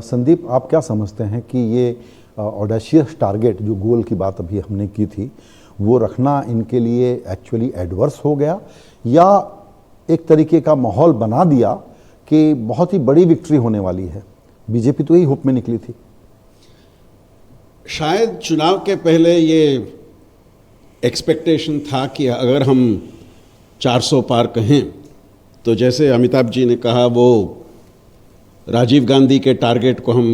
संदीप, आप क्या समझते हैं कि ये ऑडेशियस टारगेट, जो गोल की बात अभी हमने की थी, वो रखना इनके लिए एक्चुअली एडवर्स हो गया, या एक तरीके का माहौल बना दिया कि बहुत ही बड़ी विक्ट्री होने वाली है? बीजेपी तो यही होप में निकली थी। शायद चुनाव के पहले ये एक्सपेक्टेशन था कि अगर हम 400 पार कहें तो जैसे अमिताभ जी ने कहा, वो राजीव गांधी के टारगेट को हम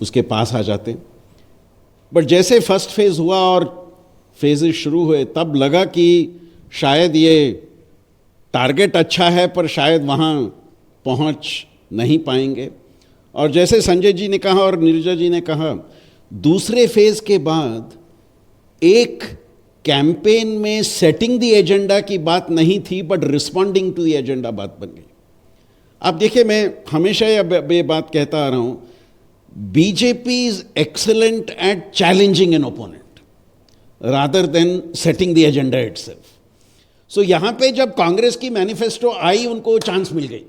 उसके पास आ जाते। बट जैसे फर्स्ट फेज हुआ और फेजेस शुरू हुए, तब लगा कि शायद ये टारगेट अच्छा है पर शायद वहाँ पहुँच नहीं पाएंगे। और जैसे संजय जी ने कहा और नीरजा जी ने कहा, दूसरे फेज के बाद एक कैंपेन में सेटिंग द एजेंडा की बात नहीं थी, but responding to the agenda बात बन गई। आप देखिए, मैं हमेशा ये बात कहता आ रहा हूं, BJP is excellent at challenging an opponent rather than setting the agenda itself. So यहां पे जब कांग्रेस की मैनिफेस्टो आई, उनको चांस मिल गई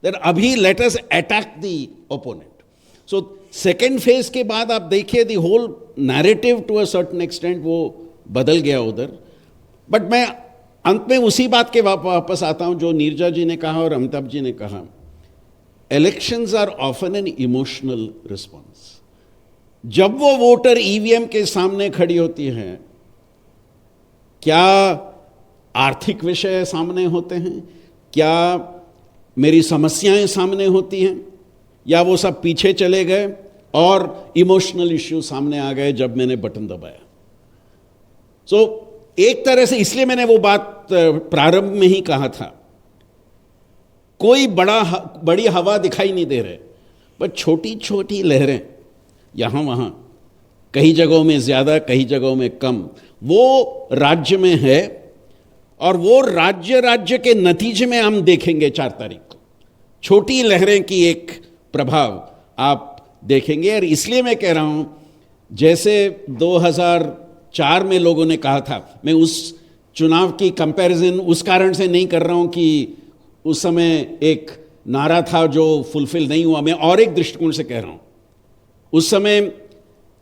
दैट अभी let us attack the opponent. So second phase के बाद आप देखिए, the whole narrative to a certain extent वो बदल गया उधर। बट मैं अंत में उसी बात के वापस आता हूं जो नीरजा जी ने कहा और अमिताभ जी ने कहा, elections are often an emotional response. जब वो वोटर ईवीएम के सामने खड़ी होती है, क्या आर्थिक विषय सामने होते हैं, क्या मेरी समस्याएं सामने होती हैं, या वो सब पीछे चले गए और इमोशनल इश्यू सामने आ गए जब मैंने बटन दबाया। सो एक तरह से इसलिए मैंने वो बात प्रारंभ में ही कहा था, कोई बड़ी हवा दिखाई नहीं दे रहे, पर छोटी छोटी लहरें यहां वहां, कई जगहों में ज्यादा, कई जगहों में कम, वो राज्य में है। और वो राज्य के नतीजे में हम देखेंगे 4 तारीख को छोटी लहरें की एक प्रभाव आप देखेंगे। और इसलिए मैं कह रहा हूं, जैसे 2004 में लोगों ने कहा था, मैं उस चुनाव की कंपैरिजन उस कारण से नहीं कर रहा हूं कि उस समय एक नारा था जो फुलफिल नहीं हुआ, मैं और एक दृष्टिकोण से कह रहा हूं। उस समय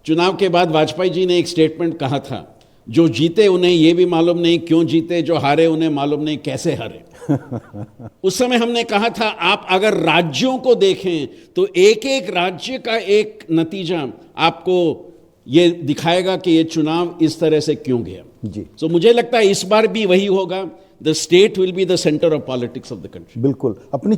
चुनाव के बाद वाजपेयी जी ने एक स्टेटमेंट कहा था, जो जीते उन्हें ये भी मालूम नहीं क्यों जीते, जो हारे उन्हें मालूम नहीं कैसे हारे। उस समय हमने कहा था, आप अगर राज्यों को देखें तो एक एक राज्य का एक नतीजा आपको ये दिखाएगा कि ये चुनाव इस तरह से क्यों गया जी। सो मुझे लगता है इस बार भी वही होगा। The state will be the centre of politics of the country. बिल्कुल। अपनी